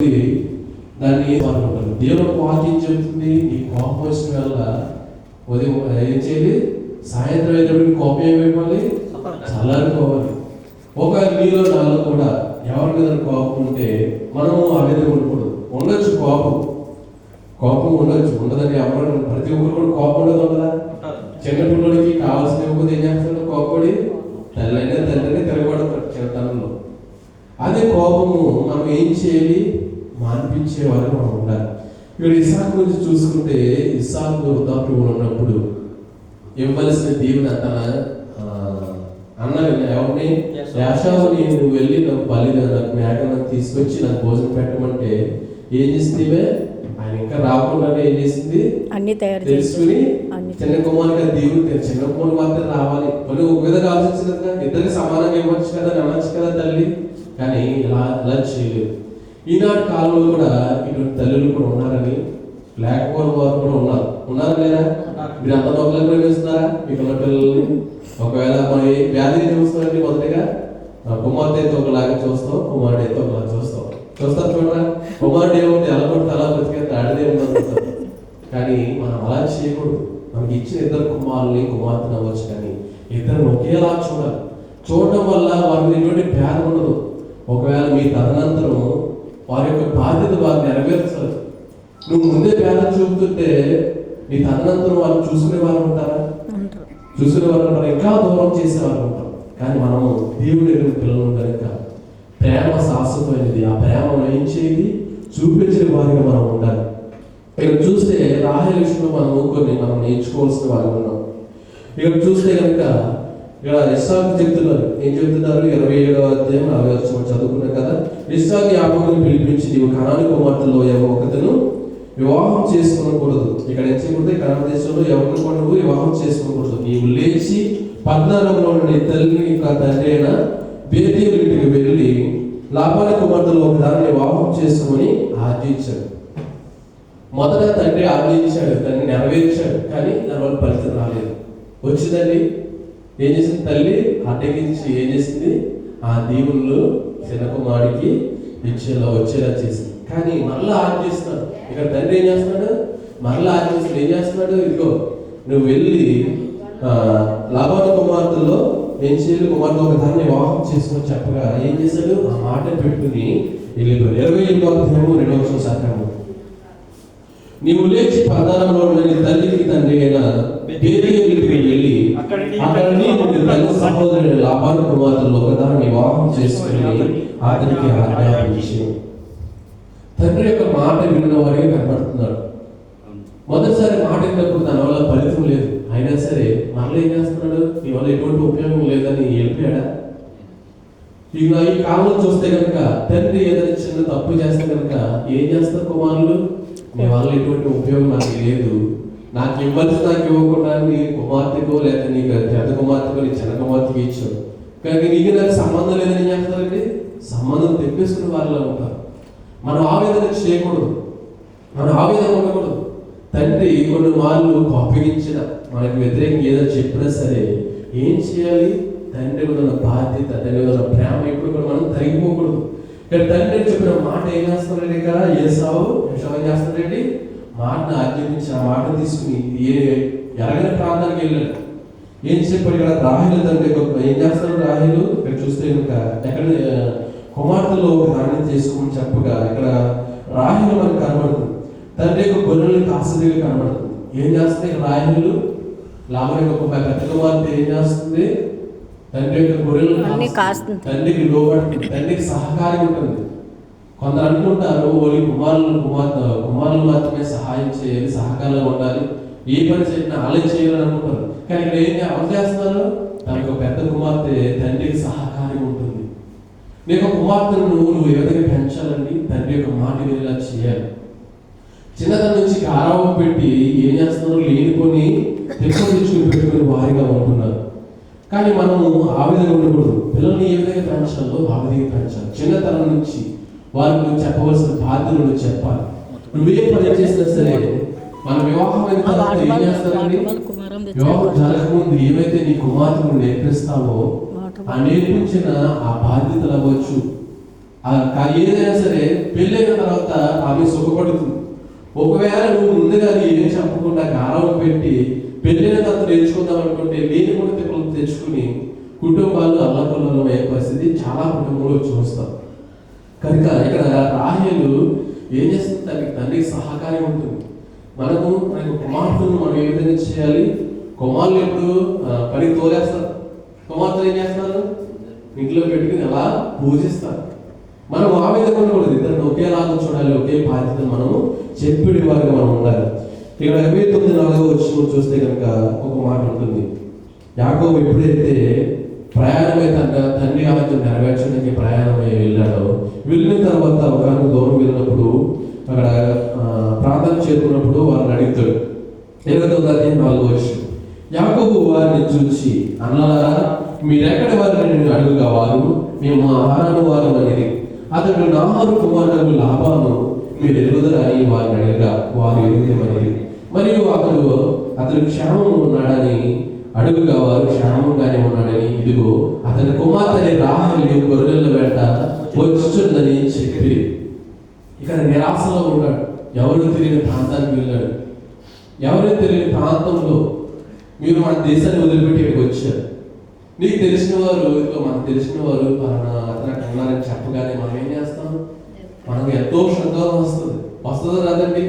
దాన్ని అనుకుంటారు. దేవుడు వాక్యం చెబుతుంది, నీ కోపం వచ్చిన వల్ల ఉదయం ఏం చేయాలి, సాయంత్రం అయినప్పుడు కోపం ఏమైపోవాలి, చల్లారిపోవాలి. ఒకవేళ మీలో నాలో కూడా ఎవరి మీద కోపం ఉంటే మనము ఆ విధంగా ఉండకూడదు. ఉండొచ్చు కోపం ఉండొచ్చు, ఉండదని ఎవరు ప్రతి ఒక్కరు కూడా కోపం ఉండదు కదా. చిన్న పిల్లడికి కావాల్సిన ఇవ్వకపోతే ఏం చేస్తాడు, కోపడి తల్లినే తిరగబడతాడు చిన్నతనంలో. అదే కోపము మనం ఏం చేయాలి, మాన్పించే వారు మనం ఉండాలి. ఇక్కడ ఇస్సాకు గురించి చూసుకుంటే, ఇస్సాకు వృద్ధాప్యంలో ఉన్నప్పుడు ఇవ్వవలసిన దీవెన తన అన్నని ఎవరిని, యాషావుని, నువ్వు వెళ్ళి నాకు నాకు మేకలను తీసుకొచ్చి నాకు భోజనం పెట్టమంటే ఏం చేస్తుందివే, ఆయన ఇంకా రాకుండానే ఏం చేసింది, అన్ని తెలుసుకుని చిన్న కుమారుగా దీవులు చిన్న కుమారు మాత్రం రావాలి అని ఒక విధంగా ఆలోచించింది కదా. ఇద్దరికి సమానంగా ఇవ్వచ్చు కదా, అనొచ్చు కదా తల్లి, కానీ ఇలా చేయలేదు. ఈనాటి కాలంలో కూడా ఇటువంటి తల్లులు కూడా ఉన్నారని, లేకపోయిన వారు కూడా ఉన్నారు లేదా? మీరు అంత నొక్కలు ప్రేమిస్తున్నారా మీకున్న పిల్లల్ని? ఒకవేళ మన వ్యాధిని చూస్తారండి, మొదటిగా కుమార్తె అయితే ఒకలాగా చూస్తాం, కుమారుడు అయితే ఒకలాగా చూస్తారు చూడరా. కుమారుడు ఏమంటే ఎలా పడితే అలా బ్రతికే ఆడదే ఉందనుకుంటారు. కానీ మనం అలా చేయకూడదు. మనకి ఇచ్చిన ఇద్దరు కుమార్తెను అవ్వచ్చు, కానీ ఇద్దరు ఒకేలా చూడడం వల్ల వారికి ఎటువంటి భేదం ఉండదు. ఒకవేళ మీ తదనంతరం వారి యొక్క బాధ్యత వారు నెరవేర్చాలి. నువ్వు ముందే భేదం చూపుతుంటే నీ తదనంతరం వారు చూసుకునే వారు ఉంటారా? ఇంకా దూరం చేసేవారు ఉంటారు. కానీ మనము దేవుడి పిల్లలు కనుక ప్రేమ శాశ్వతమైనది. ఆ ప్రేమను ఏం చేయాలి, చూపించే వారిగా మనం ఉండాలి. ఇక్కడ చూస్తే రాహేలు విషయంలో మనం నేర్చుకోవాల్సిన వారు ఉన్నాం. ఇక్కడ చూస్తే కనుక ఇక్కడ ఇస్సాకు చెప్తున్నారు, ఏం చెప్తున్నారు, 27వ అధ్యాయం 40వ వచనం చదువుకున్నాం కదా. ఇస్సాకు యాకోబుని పిలిపించి, నీవు కనాను కుమార్తెలో ఒకతను వివాహం చేసుకోకూడదు. ఇక్కడ ఏం చేయకూడదు, కనాను దేశంలో ఎవరిని కూడా నువ్వు వివాహం చేసుకోకూడదు. నీవు లేచి పద్నారంలో నీ తల్లి తండ్రి అయిన బేతేలు ఇంటికి వెళ్ళి లాబాను కుమార్తెలో ఒకదాన్ని వివాహం చేసుకొని ఆర్జించాడు. మొదట తండ్రి ఆర్జించాడు, దాన్ని నెరవేర్చాడు, కానీ దానివల్ల ఫలితం రాలేదు. వచ్చిందండి, ఏం చేసింది తల్లి, అడ్డగించి ఏం చేసింది, ఆ దీవుల్లో చిన్న కుమారుడికి వచ్చేలా చేసింది. కానీ మరలా ఆర్జిస్తున్నాడు. ఇక్కడ తండ్రి ఏం చేస్తున్నాడు, మరలా ఆర్జిస్తున్నాడు. ఏం చేస్తున్నాడు, ఇదిగో నువ్వు వెళ్ళి లాబాను కుమార్తెలో ఏం చేయాలి, కుమార్తె ఒక దాన్ని వివాహం చేసుకొని చెప్పగా ఏం చేశాడు, ఆ మాట పెట్టుకుని వెళ్ళిపోయాడు. 28వ అధ్యాయము 2వ వచనం సాకాము. నీవు లేచి పద్నారంలో నీ తల్లికి తండ్రి అయిన బేతేలు ఇంటికి వెళ్ళి అక్కడ తల్లి సహోదరుడు లాబాను కుమార్తెలో ఒకదాన్ని వివాహం చేసుకుని అతనికి ఆజ్ఞాపించి, తండ్రి యొక్క మాట విన్న వారిగా కనబడుతున్నాడు. మొదటిసారి మాట విన్నప్పుడు తన వల్ల ఫలితం లేదు, అయినా సరే మరలా ఏం చేస్తున్నాడు, నీ వల్ల ఎటువంటి ఉపయోగం లేదని వెళ్ళిపోయాడా? ఇక ఈ కాలంలో చూస్తే కనుక తండ్రి ఏదైనా చిన్న తప్పు చేస్తే కనుక ఏం చేస్తారు కుమారులు, నీ వల్ల ఎటువంటి ఉపయోగం నాకు లేదు, నాకు ఇవ్వాల్సి నాకు ఇవ్వకుండా నీ కుమార్తెకో లేదా నీకు పెద్ద కుమార్తెకో నీ చిన్న కుమార్తెకి ఇచ్చావు, కానీ నీకు నాకు సంబంధం లేదని ఏం చేస్తారండి, సంబంధం తెప్పిస్తున్న వారిలో ఉంటారు. మనం ఆ విధంగా చేయకూడదు, మనం ఆ విధంగా ఉండకూడదు. తండ్రి కొన్ని వాళ్ళు కోపగించిన మనకు వ్యతిరేకంగా ఏదో చెప్పినా సరే ఏం చేయాలి, తండ్రి మీద ఉన్న బాధ్యత, తండ్రి మీద ఉన్న ప్రేమ ఎప్పుడు కూడా మనం తరిగిపోకూడదు. ఇక్కడ తండ్రి చెప్పిన మాట ఏం చేస్తున్నాడు, ఇక్కడ ఏసావు ఏం చేస్తున్నాడండి, మాటను ఆజ్ఞాపించిన మాట తీసుకుని ఎరగని ప్రాంతానికి వెళ్ళాడు. ఏం చెప్పాడు, ఇక్కడ రాహేలు తండ్రి ఏం చేస్తాడు, రాహేలు ఇక్కడ చూస్తే కనుక ఎక్కడ కుమార్తెలో ఒక దాన్ని చేసుకోమని చెప్పగా ఇక్కడ రాహేలు మనకు కనబడుతుంది. తండ్రి యొక్క గొర్రెలను కాసుగా కనబడుతుంది. ఏం చేస్తుంది రాహేలు, లాబాను యొక్క పెద్ద కుమార్తె ఏం చేస్తుంది, తండ్రి యొక్క గొర్రెలను కాస్తుంది, తండ్రికి లోబడుతుంది, తండ్రికి సహకారం ఉంటుంది. కొందరు అనుకుంటారు ఓన్లీ కుమారులు మాత్రమే సహాయం చేయాలి, సహకారంగా ఉండాలి, ఏ పని చేసినా అలా చేయాలని అనుకుంటారు. కానీ ఇక్కడ ఎవరు చేస్తున్నారు, తనకు పెద్ద కుమార్తె తండ్రికి సహకారం ఉంటుంది. నీకు కుమార్తెను నువ్వు ఏ విధంగా పెంచాలండి, తండ్రి యొక్క మాట వినేలా చేయాలి. చిన్నతనం నుంచి ఆరామం పెట్టి ఏం చేస్తున్నారు, లేనిపోని తెచ్చుకుని పెట్టుకుని వారిగా ఉంటున్నారు. కానీ మనము ఆ విధంగా ఉండకూడదు. పిల్లల్ని ఏ విధంగా పెంచాలో ఆ విధంగా పెంచాలి. చిన్నతనం నుంచి వారికి చెప్పవలసిన బాధ్యతలు చెప్పాలి. నువ్వే పని చేసినా సరే మన వివాహం అయిన తర్వాత ఏం చేస్తారండి, వివాహం జరగకముందు ఏవైతే నీ కుమార్తెను నేర్పిస్తావో ఆ నేర్పించిన ఆ బాధ్యతలు అవ్వచ్చు, ఏదైనా సరే పెళ్ళైన తర్వాత ఆమె సుఖపడుతుంది. ఒకవేళ నువ్వు ముందుగా ఏం చెప్పకుండా గారం పెట్టి పెళ్ళైన తర్వాత నేర్చుకుందాం అనుకుంటే లేని కూడా తిప్పలు తెచ్చుకుని కుటుంబాలు అల్లకల్లోలం అయ్యే పరిస్థితి చాలా కుటుంబంలో చూస్తాం. కనుక ఇక్కడ రాహేలు ఏం చేస్తుంది, తనకి తండ్రికి సహకారం ఉంటుంది. మనకు కుమార్తెను మనం ఏ విధంగా చేయాలి? కుమారులు ఎప్పుడు పనికి తోలేస్తారు, కుమార్తెలు ఏం చేస్తారు? ఇంట్లో పెట్టుకుని ఎలా పూజిస్తారు. మనం ఆ విధంగా ఉండకూడదు. ఇద్దరు ఒకేలాగా చూడాలి, ఒకే బాధ్యతను మనము చెప్పిడి వారిగా మనం ఉండాలి. ఇక్కడ 29:4 చూస్తే కనుక ఒక మాట ఉంటుంది. యాకోబు ఎప్పుడైతే ప్రయాణమై తండ్రి ఆజ్ఞను నెరవేర్చడానికి ప్రయాణమై వెళ్ళాడో, వెళ్ళిన తర్వాత ఒక దూరం వెళ్ళినప్పుడు అక్కడ ప్రార్థన చేరుకున్నప్పుడు వారిని అడుగుతాడు. 29:4 యాకోబు వారిని చూసి, అన్నలారా మీరెక్కడ వారిని నేను అడుగుగా వారు మేము ఆహారాను వారు అనేది. అతడు నాహారు కుమారుడు లాభాను మీరు ఎరుగుదరని వారిని అడగగా వారు ఎరుగుదమనేది. మరియు అతడు క్షేమం ఉన్నాడని అడుగుగా వారు క్షేమంగానే ఉన్నాడని, ఇదిగో అతని కుమార్తె రాహేలు గొర్రెల వెంట వచ్చుందని చెప్పి ఇక్కడ నిరాశలో ఉన్నాడు. ఎవరు తెలియని ప్రాంతానికి వెళ్ళాడు. ఎవరు తెలియని ప్రాంతంలో మీరు మన దేశాన్ని వదిలిపెట్టి ఇక్కడికి వచ్చారు. నీకు తెలిసిన వారు, మనకు తెలిసిన వారు అతను ఉన్నారని చెప్పగానే మనం ఏం చేస్తాం? మనకు ఎంతో శ్రద్ధ వస్తుంది రాదండి.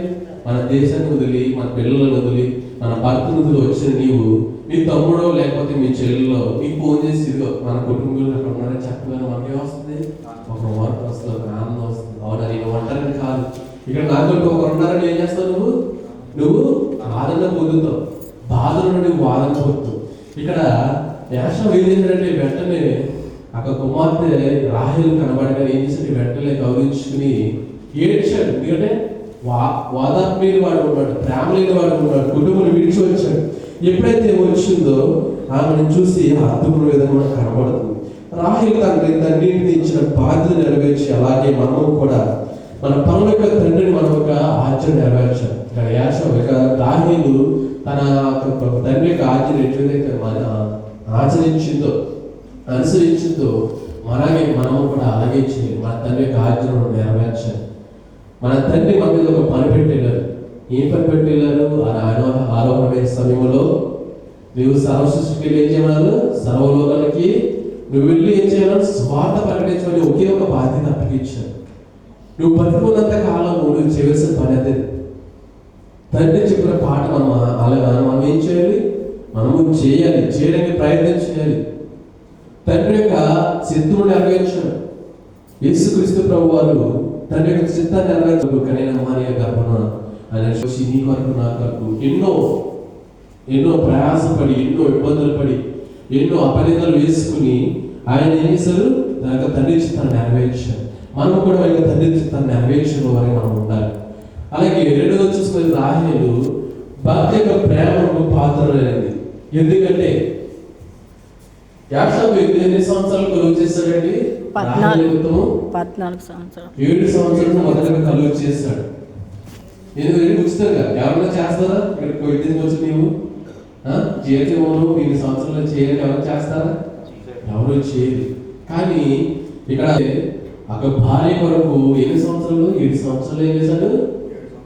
మన దేశాన్ని వదిలి, మన పిల్లలను వదిలి, మన భర్తను వదిలి వచ్చిన నీవు నీ తమ్ముడో లేకపోతే మీ చెల్లెలో నీకు ఫోన్ చేసి ఇదిగో మన కుటుంబంలో అక్కడ ఉన్నారని చెప్పగానే మనకే వస్తుంది, ఒక వార్త వస్తుంది, ఒక ఆనందం వస్తుంది. అవునా, నేను ఒంటరిని కాదు, ఇక్కడ నాతో ఒకరు ఉన్నారని ఏం చేస్తావు? నువ్వు ఆదరణ పొందుతావు, బాధల నుండి ఆదరణ పొందుతావు. ఇక్కడ యాషావు ఏం చేశాడంటే వెంటనే అక్కడ కుమార్తె రాహేలు కనబడగా ఏం చేశాడు? వెంటనే గౌరవించుకుని ఏడ్చాడు. ఎందుకంటే వాదాత్మ లేని వాడు ఉన్నాడు, ప్రేమ లేని వాడు ఉన్నాడు, కుటుంబం విడిచి వచ్చాడు. ఎప్పుడైతే వచ్చిందో ఆమెను చూసి అర్థమైన విధంగా కనబడుతుంది. రాహేలు తండ్రిని ఇచ్చిన బాధ్యత నెరవేర్చి, అలాగే మనము కూడా మన పనుల యొక్క తండ్రిని మనం ఒక ఆజ్ఞ నెరవేర్చాలి. ఇక్కడ యాషావు రాహేలు తన తండ్రి యొక్క ఆజ్ఞను ఎట్లయితే ఆచరించిందో, అనుసరించిందో మనము కూడా అలాగే చేయాలి. మన తండ్రి యొక్క ఆజ్ఞను నెరవేర్చాలి. మన తండ్రి మన మీద ఒక పని పెట్టేళ్ళారు. ఏం పని పెట్టేళ్ళారు? ఆరోహణ సమయంలో నువ్వు సర్వసృష్టికి ఏం చేయమన్నారు? సర్వలోకానికి నువ్వు వెళ్ళి ఏం చేయాలి? స్వార్థ ప్రకటించమని ఒకే ఒక బాధ్యత అప్పగించారు. నువ్వు బతుకున్నంత కాలం నువ్వు చేయవలసిన పని అదే. తండ్రి చెప్పిన పాట మనం ఏం చేయాలి? మనము చేయడానికి ప్రయత్నం చేయాలి. తండ్రి యొక్క చిత్తమును నెరవేర్చాడు. యేసుక్రీస్తు ప్రభు వారు తండ్రి యొక్క చిత్తాన్ని నెరవేర్చాడు. కనీన మారియ గర్భన ఆయన చూసి నీ వరకు నా వరకు ఎన్నో ప్రయాసపడి, ఎన్నో ఇబ్బందులు పడి, ఎన్నో అపనిందలు వేసుకుని ఆయన ఏం చేశారు? దాని తండ్రి చిత్తాన్ని నెరవేర్చారు. మనం కూడా ఆయన తండ్రి చిత్తాన్ని నెరవేర్చిన వారికి మనం ఉండాలి. అలాగే రెండోది చూసుకుని రాహేలు భర్త యొక్క ప్రేమకు పాత్రమైనది. ఎందుకంటే యాషావు ఎన్ని సంవత్సరాలు కలుగు చేశాడండి? 14 సంవత్సరాలు 7 సంవత్సరాలు మొదటగా కలుగు చేశాడు. ఎందుకంటే ఉచితంగా ఎవరైనా చేస్తారా? ఇక్కడ కొద్దిగా వచ్చి నీవు జీవితంలో 7 సంవత్సరాలు చేయాలి, ఎవరు చేస్తారా? ఎవరు చేయరు. కానీ ఇక్కడ ఒక భార్య కొరకు ఎన్ని సంవత్సరాలు? 7 సంవత్సరాలు ఏం చేశాడు?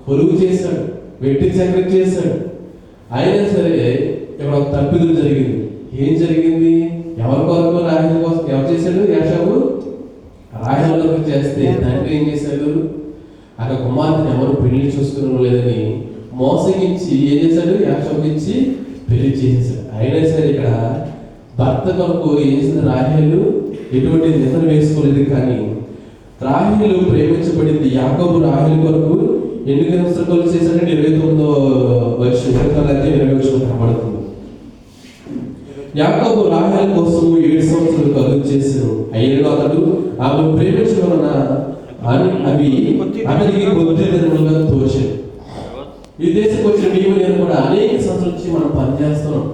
కొలుగు చేశాడు, వెట్టి చక్రం చేశాడు. అయినా సరే ఇక్కడ ఒక తప్పిదం జరిగింది. ఏం జరిగింది? ఎవరి కొరకు? రాహేలు కోసం. ఎవరు చేశాడు? యాషావు రాహేలు కొరకు చేస్తే తండ్రి ఏం చేశాడు? అక్కడ కుమార్తెను ఎవరు పెళ్లి చూసుకున్న లేదని మోసగించి ఏం చేశాడు? యాషావుకి ఇచ్చి పెళ్లి చేసేసాడు. అయినా సరే ఇక్కడ భర్త కొరకు ఏం చేసింది? రాహేలు ఎటువంటి నిద్ర వేసుకోలేదు. కానీ రాహేలు ప్రేమించబడింది. యాకోబు రాహేలు కొరకు ఎన్ని సంవత్సరాలు చేశాడంటే 29 కనబడుతుంది. యాకోబు రాహేలు కోసం 7 సంవత్సరాలు కలుగు చేశాడు. అయినా అతడు ఆమె ప్రేమించడం వలన అవి అతనికి బుద్ధిగా తోచాడు. ఈ దేశకు వచ్చిన నీవు నేను కూడా అనేక సంవత్సరాల నుంచి మనం పనిచేస్తున్నాం.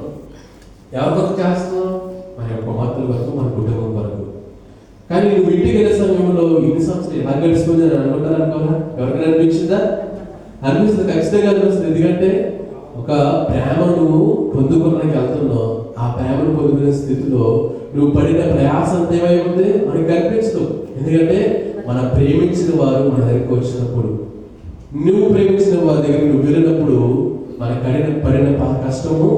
ఎవరి కొరకు చేస్తున్నాం? మన యొక్క కుమార్తెల వరకు, మన కుటుంబం వరకు. కానీ నువ్వు ఇంటికి వెళ్ళే సమయంలో ఇన్ని సంవత్సరాలు ఎలా గడిచిపోయింది అని అనుకోరా? ఎవరికైనా అనిపించిందా? అనిపిస్తుంది, ఖచ్చితంగా అనిపిస్తుంది. ఎందుకంటే ఒక ప్రేమను పొందుకోవడానికి వెళ్తున్నావు. ఆ ప్రేమను పొందుకునే స్థితిలో నువ్వు పడిన ప్రయాసం ఏమై ఉంది మనకి కనిపించదు. ఎందుకంటే మన ప్రేమించిన వారు మన దగ్గరికి వచ్చినప్పుడు, నువ్వు ప్రేమించిన వారి దగ్గర నువ్వు వెళ్ళినప్పుడు మన పడిన కష్టము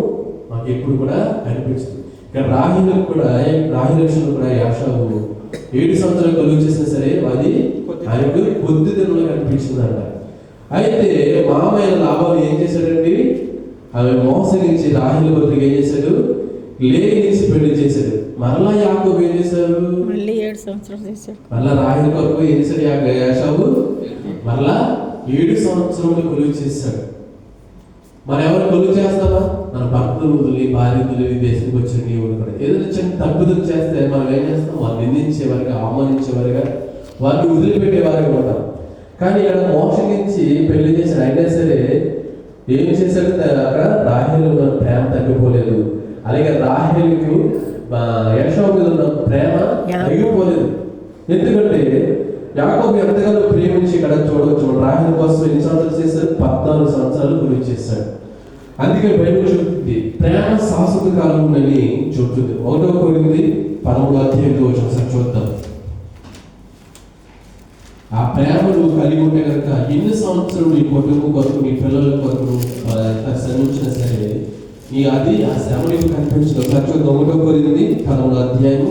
మాకు ఎప్పుడు కూడా కనిపిస్తుంది. ఇక్కడ రాహిలకు కూడా యాషావు 7 సంవత్సరాలు కలుగు చేసినా సరే అది ఆయనకు కొద్ది దినంలో కనిపించిందంట. అయితే మామయ్య లాభాలు ఏం చేశాడండి, ఆమె మోసగించి రాహిల బదులుగా ఏం చేశాడు, లేనిచ్చి పెళ్లి చేశాడు. మరలా యాకోబు ఏం చేశారు, మళ్ళీ 7 సంవత్సరాలు చేశాడు. మరలా రాహిల కొరకు ఏం చేశాడు యాషావు, మరలా 7 సంవత్సరాలు కొలువు చేశాడు. మనం ఎవరు కొలువు చేస్తామా, మన భక్తులు వదిలి భార్య వదిలి దేశానికి వచ్చిన నీవులు కూడా ఏదైనా చిన్న తప్పుదం చేస్తే మనం ఏం చేస్తాం, వాళ్ళు నిందించేవారుగా, అవమానించేవారుగా, వాళ్ళు వదిలిపెట్టేవారుగా ఉంటాం. కానీ ఇక్కడ మోసగించి పెళ్లి చేశాడు. అయినా సరే ఏం చేశాడు, రాహేలు ఉన్న ప్రేమ తగ్గిపోలేదు, అలాగే రాహేలుకు యాషావు మీద ఉన్న ప్రేమ తగ్గిపోలేదు. ఎందుకంటే యాకోబు ఎంతగానో ప్రేమించి ఇక్కడ చూడవచ్చు, రాహేలు కోసం ఎన్ని సంవత్సరాలు చేశాడు, 14 సంవత్సరాలు గురించి చేశాడు. అందుకే బైబిల్ చెబుతుంది ప్రేమ శాశ్వత కాలం ఉందని చెబుతుంది. 1 కొరింథీ 13 చూద్దాం. ఆ ప్రేమ నువ్వు కలిగి ఉంటే కనుక ఎన్ని సంవత్సరాలు నీ కుటుంబం కొరకు, నీ పిల్లల కొరకు శ్రమించినా సరే నీ అది ఆ శ్రమ నీకు కనిపించదు. 1 కొరింథీ 13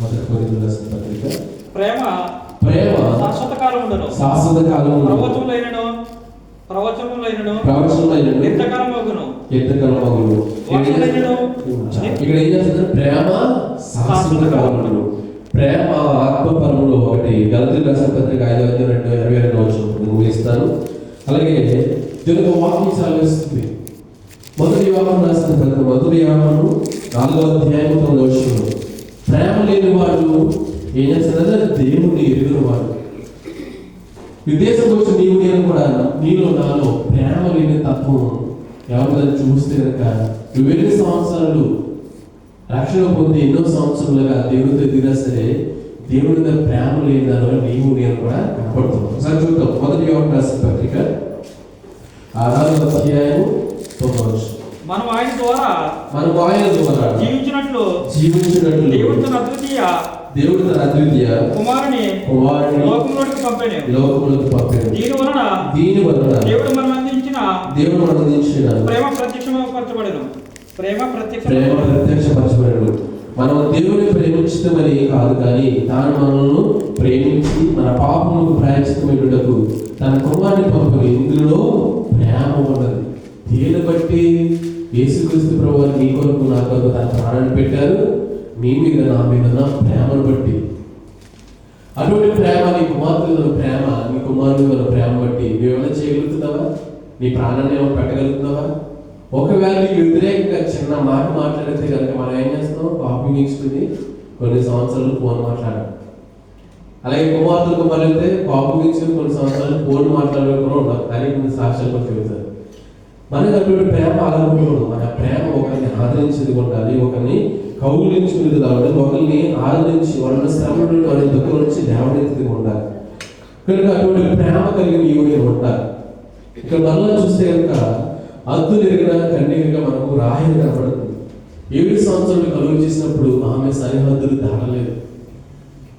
1 కొరింథీయుల రాసిన పత్రిక. ప్రేమ శాశ్వత కాలం ఉండను, శాశ్వత కాలం ఉండను, ప్రవచనములైనను ఎంతకాలం మగును. ఇక్కడ ఏం చేస్తుంది, ప్రేమ శాశ్వత కాలం ఉండను. ప్రేమ ఆత్మపరములో ఒకటి గలతీయుల రాసిన పత్రిక 5:22 ముగిస్తాను. అలాగే తెలుగు వాక్యం సెలవిస్తుంది. 1 యోహాను రాసిన పత్రిక 1 యోహాను 4:9 ప్రేమ లేని వాడు ఏం చేస్తాడంటే దేవుణ్ణి ఎరుగని వాడు. విదేశం వచ్చి నీవు నేను కూడా నీలో నాలో ప్రేమ లేని తత్వం ఎవరిని చూస్తే కనుక నువ్వు 7 సంవత్సరాలు రక్షణ పొంది ఎన్నో సంవత్సరాలుగా దేవుడితో ఎదిగినా సరే దేవుడి దగ్గర ప్రేమ లేని దానివల్ల నీవు నేను కూడా కనపడుతున్నాం. ఒకసారి చూద్దాం. 1 యోహాను రాసిన పత్రిక 6:9 మనం ఆయన ద్వారా జీవించినట్లు దేవుడు తన అద్వితీయ కుమారుని లోకములోకి పంపాడు. దీని వలన దేవుడు మనం అందించిన ప్రేమ ప్రత్యక్షపరచబడెను. మనం దేవుని ప్రేమించడమని కాదు, కానీ తాను మనల్ని ప్రేమించి మన పాపములకు ప్రాయశ్చిత్తమైనటకు తన కుమారుని పంపని. ఇందులో ప్రేమ ఉన్నది. దీన్ని బట్టి యేసుక్రీస్తు ప్రభువు నీ కొరకు నా కొరకు తన ప్రాణాన్ని పెట్టారు. నీ మీద నా మీద నా ప్రేమను బట్టి, అటువంటి ప్రేమ నీ కుమార్తెల ప్రేమ, నీ కుమారుల ప్రేమ బట్టి నువ్వేమైనా చేయగలుగుతున్నావా? నీ ప్రాణాన్ని ఏమైనా పెట్టగలుగుతున్నావా? ఒకవేళ నీకు వ్యతిరేకంగా చిన్న మాట మాట్లాడితే కనుక మనం ఏం చేస్తాం, కాపీ తీసుకుని కొన్ని సంవత్సరాలు ఫోన్ మాట్లాడాలి. అలాగే కుమార్తెలకు మళ్ళీ కాపీ తీసుకుని కొన్ని సంవత్సరాలు ఫోన్ మాట్లాడకుండా ఉంటాం. కానీ కొన్ని సాక్ష్యాలు కూడా చెబుతారు. మనకు అటువంటి ప్రేమ ఆధారపడకూడదు. మన ప్రేమ ఒకరిని ఆదరించేది ఉండాలి, ఒకరిని కౌగులించుకునేది కావాలి, ఒకరిని ఆదరించి వాళ్ళని శ్రమ నుండి వాళ్ళ దుఃఖం నుంచి లేవనెత్తిది ఉండాలి. కనుక అటువంటి ప్రేమ కలిగిన యువకులు ఉండాలి. ఇక్కడ మళ్ళీ చూస్తే కనుక అద్దులు ఎరిగిన కన్యకగా మనకు రాహేలు కనపడుతుంది. 7 సంవత్సరాలు కలుగు చేసినప్పుడు ఆమె సరిహద్దులు దాటలేదు.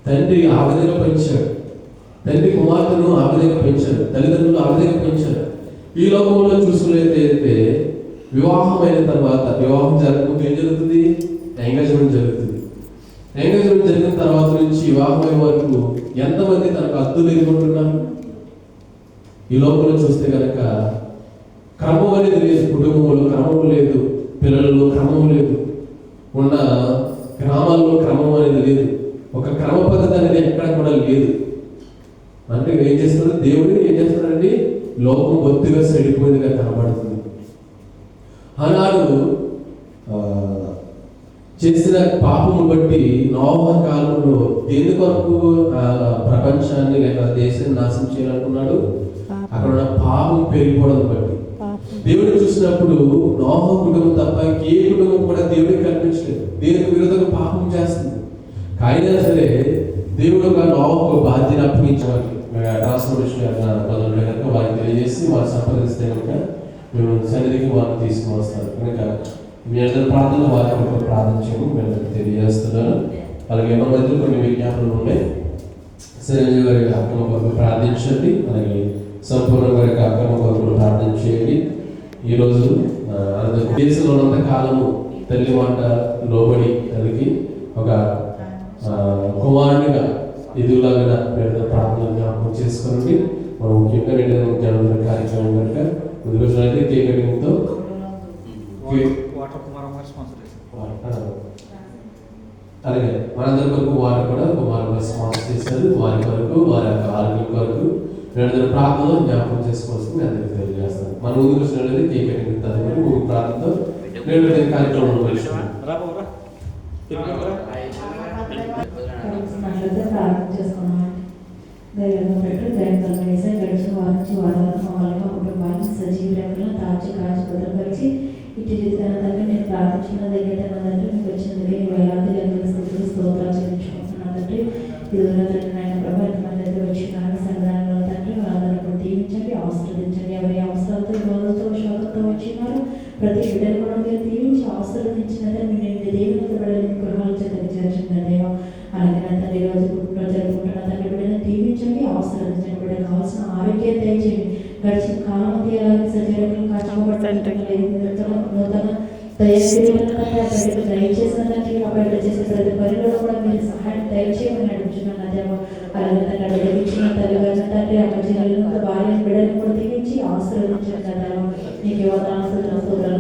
తండ్రి ఆ విధంగా పెంచాడు, తండ్రి కుమార్తెను ఆ విధంగా పెంచాడు, తల్లిదండ్రులు ఆ విధంగా పెంచారు. ఈ లోకంలో చూసుకున్నట్లయితే వివాహమైన తర్వాత, వివాహం జరగకపోతే ఏం జరుగుతుంది, ఎంగేజ్మెంట్ జరుగుతుంది. ఎంగేజ్మెంట్ జరిగిన తర్వాత నుంచి వివాహమైన వరకు ఎంతమంది తనకు అద్దులు ఎదుర్కొంటున్నారు? ఈ లోకంలో చూస్తే కనుక క్రమం అనేది లేదు. కుటుంబంలో క్రమం లేదు, పిల్లల్లో క్రమం లేదు, ఉన్న గ్రామాల్లో క్రమం అనేది లేదు. ఒక క్రమ పద్ధతి అనేది ఎక్కడ కూడా లేదు. అంటే ఏం చేస్తున్నాడు దేవుడు, ఏం చేస్తున్నాడండి, లోకం బొత్తిగా సెడిపోయిందిగా కనబడుతుంది. ఆనాడు చేసిన పాపము బట్టి నోవహ కాలంలో దేని కొరకు ప్రపంచాన్ని లేక దేశాన్ని నాశనం చేయాలనుకున్నాడు? అక్కడ ఉన్న పాపం పెరిగిపోవడం బట్టి. దేవుడు చూసినప్పుడు నోవహ కుటుంబం తప్ప ఏ కుటుంబం కూడా దేవుడికి కనిపించలేదు. దేవుడికి విరోధంగా పాపం చేస్తుంది. అయినా సరే దేవుడు ఒక నోవహకు బాధ్యత అప్పగించేవాళ్ళు. ట్రాన్స్పోర్టేషన్ మొదలు కనుక వారికి తెలియజేసి వారు సంప్రదిస్తే కనుక మేము సన్నిధికి వారిని తీసుకుని వస్తారు. కనుక మీ అందరి ప్రార్థన వారి కొరకు ప్రార్థన చేయడం మేము తెలియజేస్తున్నాను. అలాగే మన మధ్యలో కొన్ని విజ్ఞాపనలు ఉన్నాయి. చిరంజీవి గారి అక్రమ కొరకు ప్రార్థించండి, అలాగే సంపూర్ణ గారి అక్రమ కొరకు ప్రార్థన చేయండి. ఈరోజు దేశంలో ఉన్నంత కాలము తల్లి మాట లోబడి తల్లికి ఒక కుమారునిగా ఎదుగులాగా పెద్ద ప్రార్థన జ్ఞాపకం చేసుకోండి. మనం ముఖ్యంగా జనవరి కార్యక్రమం కనుక ముందు రోజులైతే కేక్ కటింగ్తో అలాగే మనందరి కొరకు వారు కూడా కుమారుగా స్పాన్సర్ చేశారు. వారి కొరకు వారి యొక్క ఆరోగ్యం కొరకు రెండు ప్రార్థనలో జ్ఞాపకం చేసుకోవాల్సింది మీ అందరికీ తెలియజేస్తాను. మన ముందుకు వచ్చినట్లయితే కేక్ కటింగ్ తదుపరి మూడు ప్రార్థనతో రెండు కార్యక్రమంలో ప్రార్థన చేసుకున్నాం. దైవంగా పెట్టు దైవంగా వేసే గడిచిన వారి నుంచి వారాలను మమ్మల్ని మా కుటుంబాన్ని సజీవ రేఖలను దాచి కాచి భద్రపరిచి ఇటు జీవితాల తండ్రి నేను ప్రార్థించిన దగ్గర తండ్రి మీకు వచ్చినందుకే వేలాది లెక్కల స్థితిలో స్తోత్రాలు చెల్లించుకుంటున్నాను తండ్రి. ఇదిలో తండ్రి నాయన ప్రభు ఎంతమంది అయితే వచ్చినారు సంఘాలలో తండ్రి వాళ్ళందరూ దీవించండి, ఆశీర్వదించండి. ఎవరి అవసరాలతో రోజులతో శోకంతో వచ్చినారు ప్రతి బిడ్డలు కూడా మీరు దీవించి ఆశీర్వదించినదే మీ దేవునితో బిడ్డలు గృహాలు చేర్చిన దేవ. అలాగే నా తండ్రి రోజు పుట్టినరోజు జరుపుకుంటున్న తండ్రి బిడ్డను దీవించండి, ఆశీర్వదించండి. బిడ్డకు కావాల్సిన ఆరోగ్యం దయచేయండి. గడిచిన కాలం అంతా ఎలాగే సజీవంగా కాచుకోబడుతుంది నూతన దయచేసిన తండ్రి ఆ బిడ్డ చేసే ప్రతి పనిలో కూడా మీరు సహాయం దయచేయమని అడుగుతున్నాను దేవ. అలాగే తండ్రి అడిగించిన తల్లిగారిన తండ్రి అక్కడ జిల్లాలో భార్య బిడ్డను కూడా దీవించి ఆశీర్వదించండి దేవ. నీకు యువత స్తోత్రాలు